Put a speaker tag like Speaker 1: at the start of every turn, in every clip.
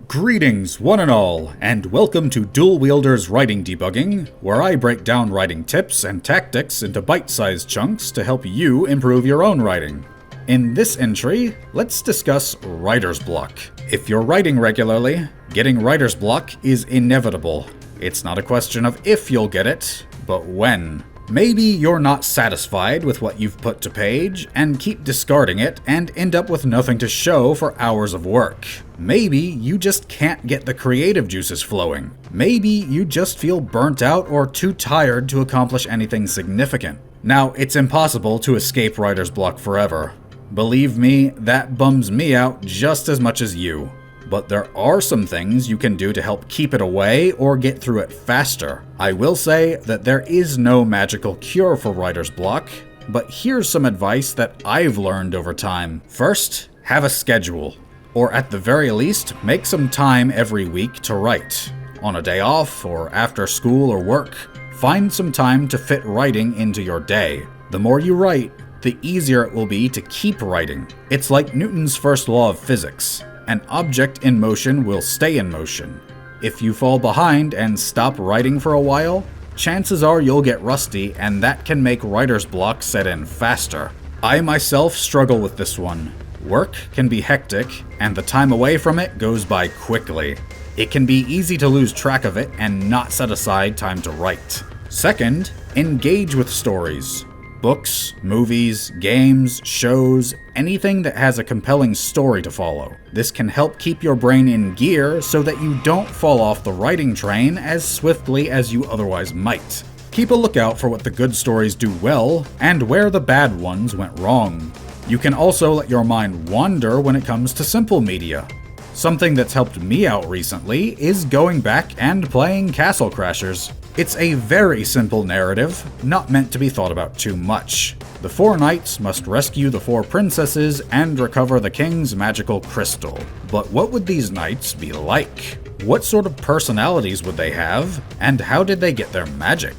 Speaker 1: Greetings, one and all, and welcome to Dual-Wielder's Writing Debugging, where I break down writing tips and tactics into bite-sized chunks to help you improve your own writing. In this entry, let's discuss writer's block. If you're writing regularly, getting writer's block is inevitable. It's not a question of if you'll get it, but when. Maybe you're not satisfied with what you've put to page and keep discarding it and end up with nothing to show for hours of work. Maybe you just can't get the creative juices flowing. Maybe you just feel burnt out or too tired to accomplish anything significant. Now, it's impossible to escape writer's block forever. Believe me, that bums me out just as much as you. But there are some things you can do to help keep it away or get through it faster. I will say that there is no magical cure for writer's block, but here's some advice that I've learned over time. First, have a schedule, or at the very least, make some time every week to write. On a day off, or after school or work, find some time to fit writing into your day. The more you write, the easier it will be to keep writing. It's like Newton's first law of physics. An object in motion will stay in motion. If you fall behind and stop writing for a while, chances are you'll get rusty, and that can make writer's block set in faster. I myself struggle with this one. Work can be hectic, and the time away from it goes by quickly. It can be easy to lose track of it and not set aside time to write. Second, engage with stories. Books, movies, games, shows, anything that has a compelling story to follow. This can help keep your brain in gear so that you don't fall off the writing train as swiftly as you otherwise might. Keep a lookout for what the good stories do well and where the bad ones went wrong. You can also let your mind wander when it comes to simple media. Something that's helped me out recently is going back and playing Castle Crashers. It's a very simple narrative, not meant to be thought about too much. The 4 knights must rescue the 4 princesses and recover the king's magical crystal. But what would these knights be like? What sort of personalities would they have? And how did they get their magic?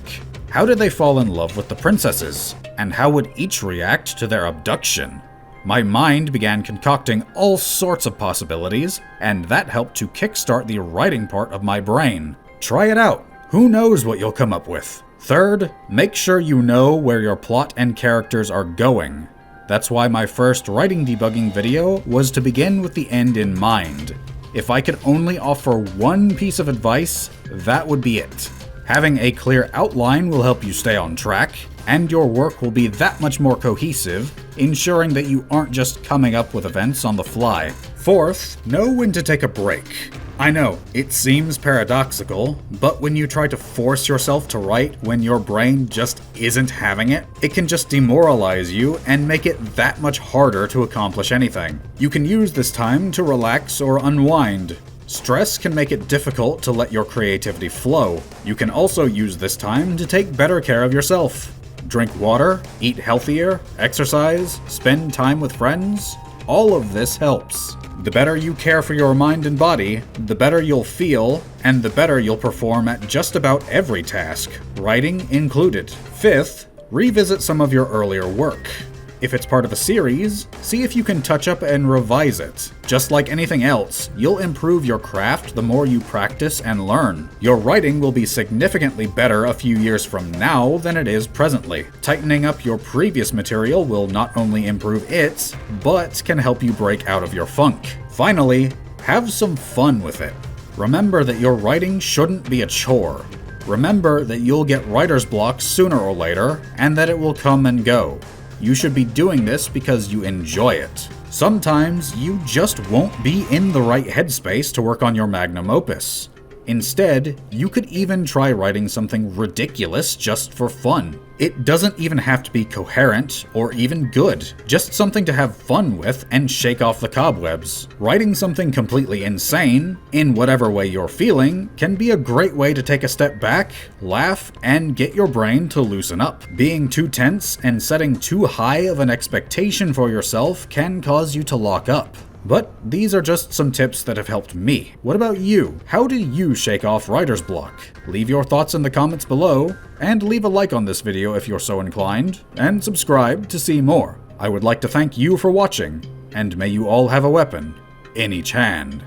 Speaker 1: How did they fall in love with the princesses? And how would each react to their abduction? My mind began concocting all sorts of possibilities, and that helped to kickstart the writing part of my brain. Try it out. Who knows what you'll come up with? Third, make sure you know where your plot and characters are going. That's why my first writing debugging video was to begin with the end in mind. If I could only offer one piece of advice, that would be it. Having a clear outline will help you stay on track, and your work will be that much more cohesive, ensuring that you aren't just coming up with events on the fly. Fourth, know when to take a break. I know, it seems paradoxical, but when you try to force yourself to write when your brain just isn't having it, it can just demoralize you and make it that much harder to accomplish anything. You can use this time to relax or unwind. Stress can make it difficult to let your creativity flow. You can also use this time to take better care of yourself. Drink water, eat healthier, exercise, spend time with friends. All of this helps. The better you care for your mind and body, the better you'll feel, and the better you'll perform at just about every task, writing included. Fifth, revisit some of your earlier work. If it's part of a series, see if you can touch up and revise it. Just like anything else, you'll improve your craft the more you practice and learn. Your writing will be significantly better a few years from now than it is presently. Tightening up your previous material will not only improve it, but can help you break out of your funk. Finally, have some fun with it. Remember that your writing shouldn't be a chore. Remember that you'll get writer's block sooner or later, and that it will come and go. You should be doing this because you enjoy it. Sometimes you just won't be in the right headspace to work on your magnum opus. Instead, you could even try writing something ridiculous just for fun. It doesn't even have to be coherent or even good, just something to have fun with and shake off the cobwebs. Writing something completely insane, in whatever way you're feeling, can be a great way to take a step back, laugh, and get your brain to loosen up. Being too tense and setting too high of an expectation for yourself can cause you to lock up. But these are just some tips that have helped me. What about you? How do you shake off writer's block? Leave your thoughts in the comments below, and leave a like on this video if you're so inclined, and subscribe to see more. I would like to thank you for watching, and may you all have a weapon in each hand.